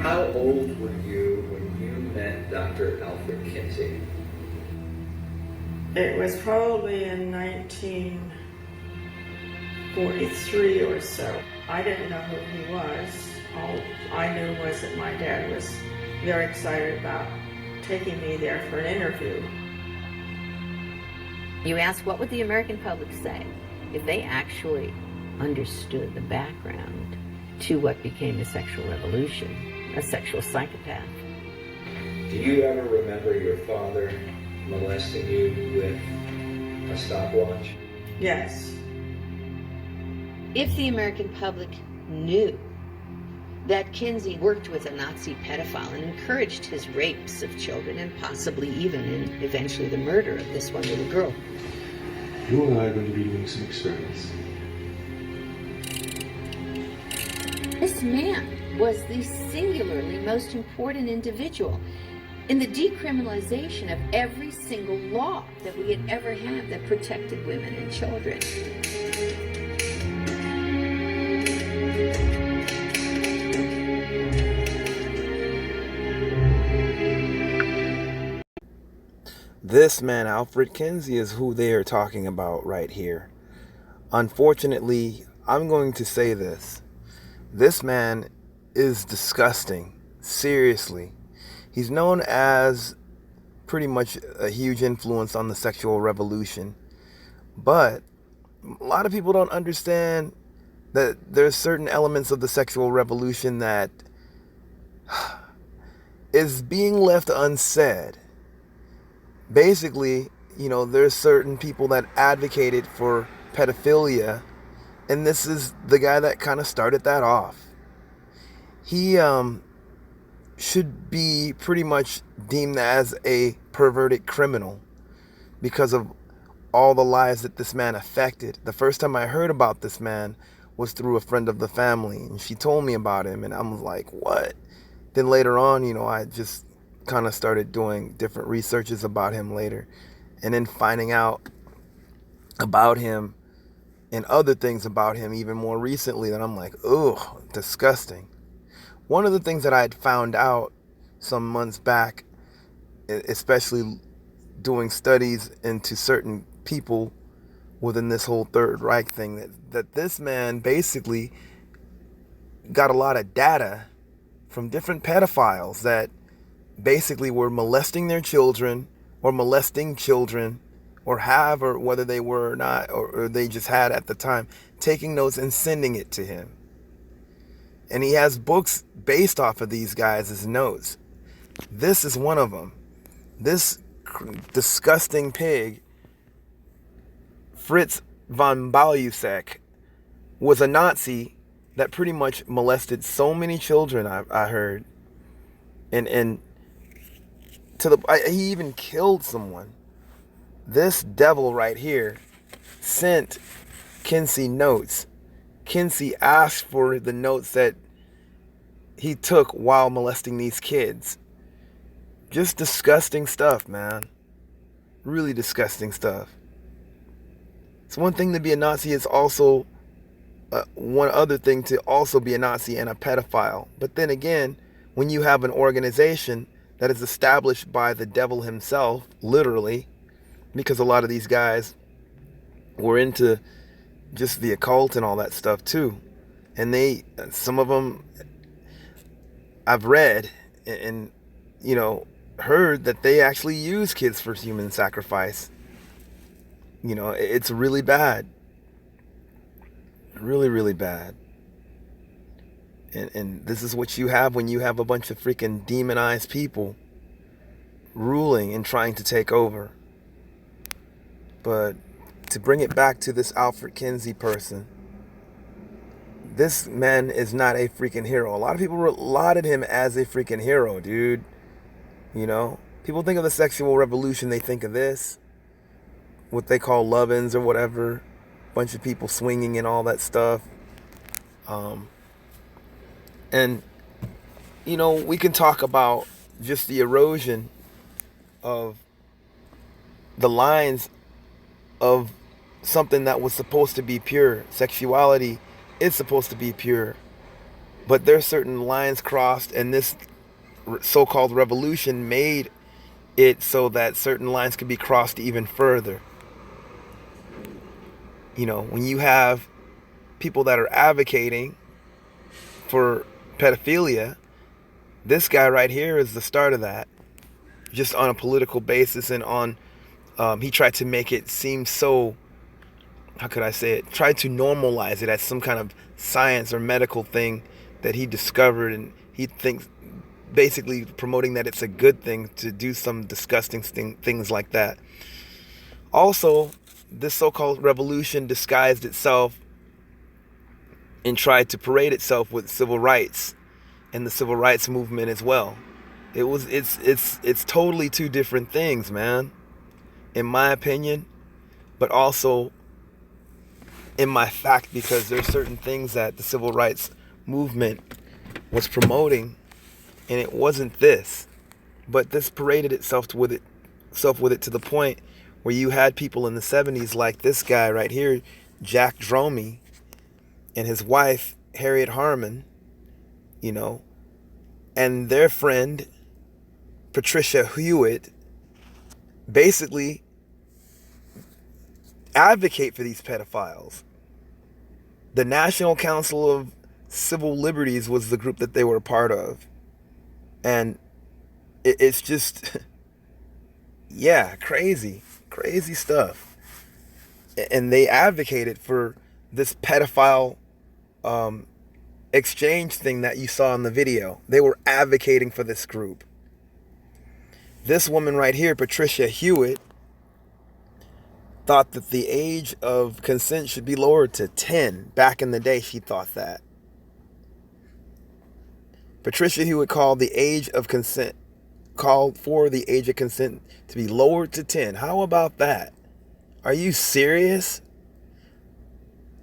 How old were you when you met Dr. Alfred Kinsey? It was probably in 1943 or so. I didn't know who he was. All I knew was that my dad was very excited about taking me there for an interview. You ask, what would the American public say if they actually understood the background to what became the sexual revolution, a sexual psychopath? Do you ever remember your father molesting you with a stopwatch? Yes. If the American public knew that Kinsey worked with a Nazi pedophile and encouraged his rapes of children and possibly even and eventually the murder of this one little girl. You and I are going to be doing some experiments. This man was the singularly most important individual in the decriminalization of every single law that we had ever had that protected women and children. This man, Alfred Kinsey, is who they are talking about right here. Unfortunately, I'm going to say this. This man is disgusting. Seriously. He's known as pretty much a huge influence on the sexual revolution. But a lot of people don't understand that there's certain elements of the sexual revolution that is being left unsaid. Basically, there's certain people that advocated for pedophilia, and this is the guy that kind of started that off. He should be pretty much deemed as a perverted criminal because of all the lives that this man affected. The first time I heard about this man was through a friend of the family, and she told me about him, and I was like, what? Then later on, I just kind of started doing different researches about him later, and then finding out about him and other things about him even more recently that I'm like, ugh, disgusting. One of the things that I had found out some months back, especially doing studies into certain people within this whole Third Reich thing, that this man basically got a lot of data from different pedophiles that basically were molesting their children or molesting children or whether they were or not, or they just had at the time, taking notes and sending it to him. And he has books based off of these guys' notes. This is one of them. This disgusting pig, Fritz von Balusek, was a Nazi that pretty much molested so many children, I heard. And he even killed someone. This devil right here sent Kinsey notes. Kinsey asked for the notes that he took while molesting these kids. Just disgusting stuff, man. Really disgusting stuff. It's one thing to be a Nazi. It's also one other thing to also be a Nazi and a pedophile. But then again, when you have an organization that is established by the devil himself, literally, because a lot of these guys were into just the occult and all that stuff too. And some of them I've read and heard that they actually use kids for human sacrifice. It's really bad. Really, really bad. And this is what you have when you have a bunch of freaking demonized people ruling and trying to take over. But to bring it back to this Alfred Kinsey person, this man is not a freaking hero. A lot of people lauded him as a freaking hero, dude. People think of the sexual revolution, they think of this, what they call love-ins or whatever, bunch of people swinging and all that stuff. And we can talk about just the erosion of the lines of something that was supposed to be pure. Sexuality is supposed to be pure. But there's certain lines crossed, and this so-called revolution made it so that certain lines could be crossed even further. You know, when you have people that are advocating for pedophilia, this guy right here is the start of that. Just on a political basis, and on he tried to make it seem so, how could I say it, tried to normalize it as some kind of science or medical thing that he discovered, and he thinks, basically promoting that it's a good thing to do some disgusting things like that. Also, this so-called revolution disguised itself and tried to parade itself with civil rights and the civil rights movement as well. It's totally two different things, man, in my opinion, but also in my fact, because there's certain things that the civil rights movement was promoting, and it wasn't this, but this paraded itself with it to the point where you had people in the 70s like this guy right here, Jack Dromey, and his wife Harriet Harman, you know, and their friend Patricia Hewitt basically advocate for these pedophiles. The National Council of Civil Liberties was the group that they were a part of. And it's just, yeah, crazy stuff. And they advocated for this pedophile exchange thing that you saw in the video. They were advocating for this group. This woman right here, Patricia Hewitt, thought that the age of consent should be lowered to 10. Back in the day, she thought that. Patricia Hewitt called for the age of consent to be lowered to 10. How about that? Are you serious?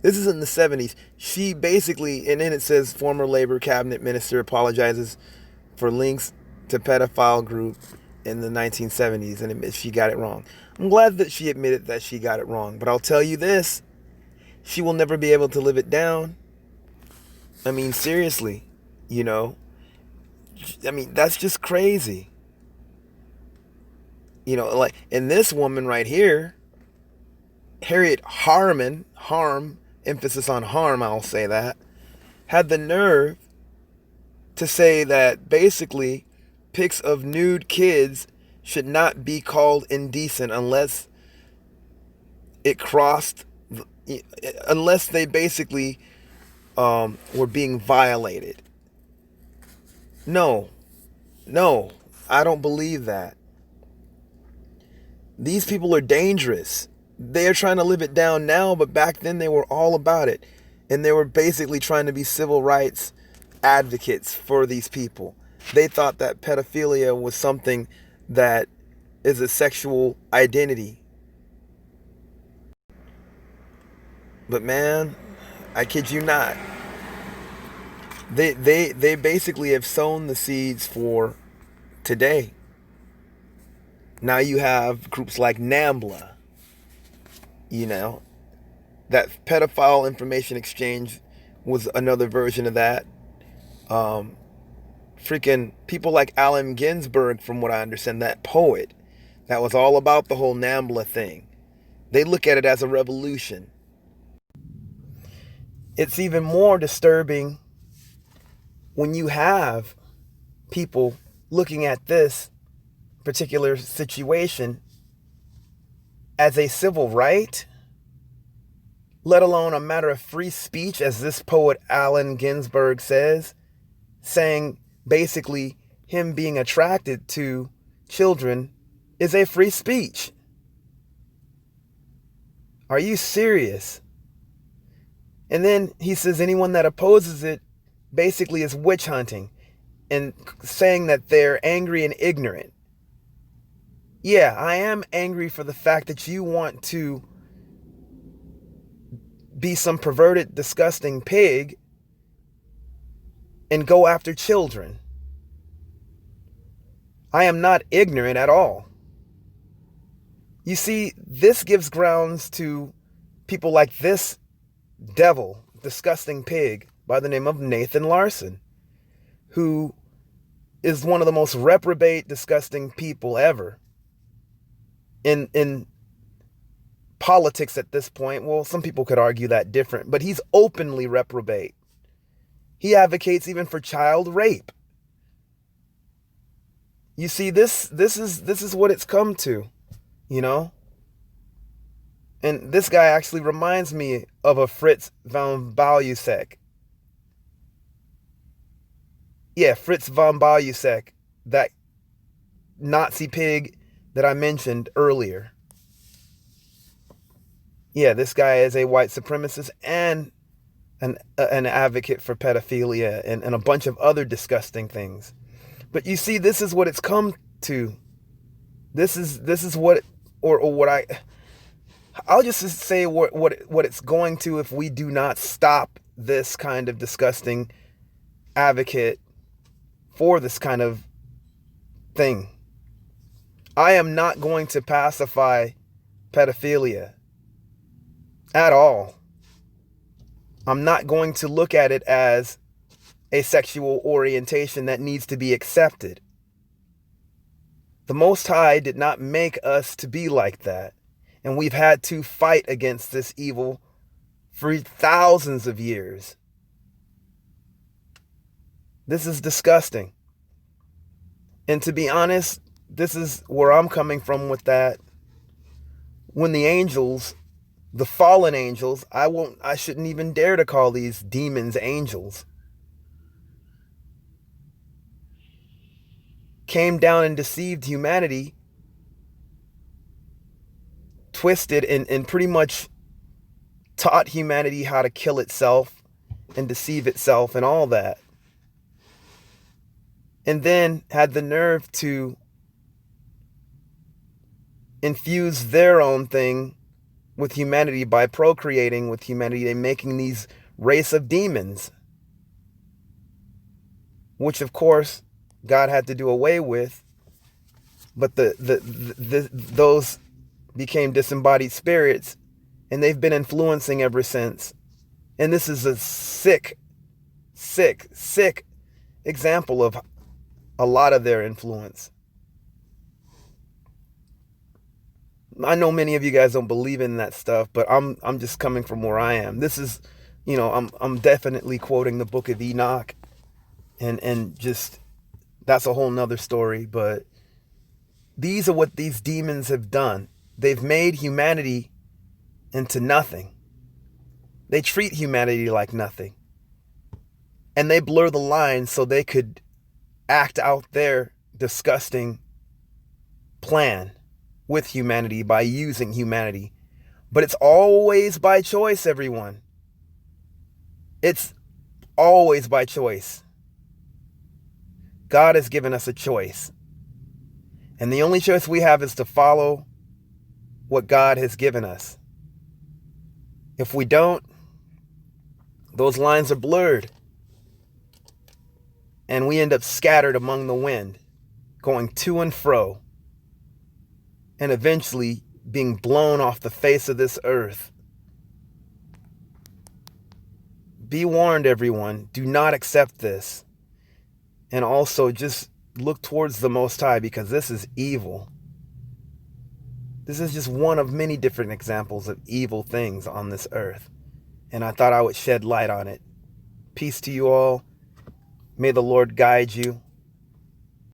This is in the 70s. She basically, and then it says former Labor Cabinet Minister apologizes for links to pedophile group in the 1970s and admits she got it wrong. I'm glad that she admitted that she got it wrong, but I'll tell you this, she will never be able to live it down. I mean, seriously, you know, I mean, that's just crazy. You know, like, and this woman right here, Harriet Harman, emphasis on harm, I'll say that, had the nerve to say that basically pics of nude kids should not be called indecent unless it crossed, unless they basically were being violated. No, I don't believe that. These people are dangerous. They're trying to live it down now, but back then they were all about it. And they were basically trying to be civil rights advocates for these people. They thought that pedophilia was something that is a sexual identity. But man, I kid you not. They basically have sown the seeds for today. Now you have groups like NAMBLA, you know, that pedophile information exchange was another version of that. Freaking people like Allen Ginsberg, from what I understand, that poet, that was all about the whole NAMBLA thing. They look at it as a revolution. It's even more disturbing when you have people looking at this particular situation as a civil right, let alone a matter of free speech, as this poet Allen Ginsberg says, saying basically him being attracted to children is a free speech. Are you serious? And then he says anyone that opposes it basically is witch hunting and saying that they're angry and ignorant. Yeah, I am angry for the fact that you want to be some perverted, disgusting pig and go after children. I am not ignorant at all. You see, this gives grounds to people like this devil, disgusting pig, by the name of Nathan Larson, who is one of the most reprobate, disgusting people ever in politics at this point. Well, some people could argue that different, but he's openly reprobate. He advocates even for child rape. You see, this is what it's come to, you know? And this guy actually reminds me of a Fritz von Balusek. Yeah, Fritz von Balusek, that Nazi pig that I mentioned earlier. Yeah, this guy is a white supremacist and an advocate for pedophilia and a bunch of other disgusting things. But you see, this is what it's come to. This is what, or what I'll just say what it's going to if we do not stop this kind of disgusting advocate for this kind of thing. I am not going to pacify pedophilia at all. I'm not going to look at it as a sexual orientation that needs to be accepted. The Most High did not make us to be like that. And we've had to fight against this evil for thousands of years. This is disgusting. And to be honest, this is where I'm coming from with that. When the angels, the fallen angels, I shouldn't even dare to call these demons angels, came down and deceived humanity, twisted and pretty much taught humanity how to kill itself and deceive itself and all that. And then had the nerve to infuse their own thing with humanity by procreating with humanity and making these race of demons, which of course God had to do away with, but those became disembodied spirits, and they've been influencing ever since. And this is a sick example of a lot of their influence. I know many of you guys don't believe in that stuff, but I'm just coming from where I am. This is, you know, I'm definitely quoting the book of Enoch, and just, that's a whole nother story. But these are what these demons have done. They've made humanity into nothing. They treat humanity like nothing. And they blur the lines so they could act out their disgusting plan with humanity by using humanity. But it's always by choice, everyone. It's always by choice. God has given us a choice. And the only choice we have is to follow what God has given us. If we don't, those lines are blurred. And we end up scattered among the wind, going to and fro, and eventually being blown off the face of this earth. Be warned, everyone. Do not accept this. And also just look towards the Most High, because this is evil. This is just one of many different examples of evil things on this earth. And I thought I would shed light on it. Peace to you all. May the Lord guide you.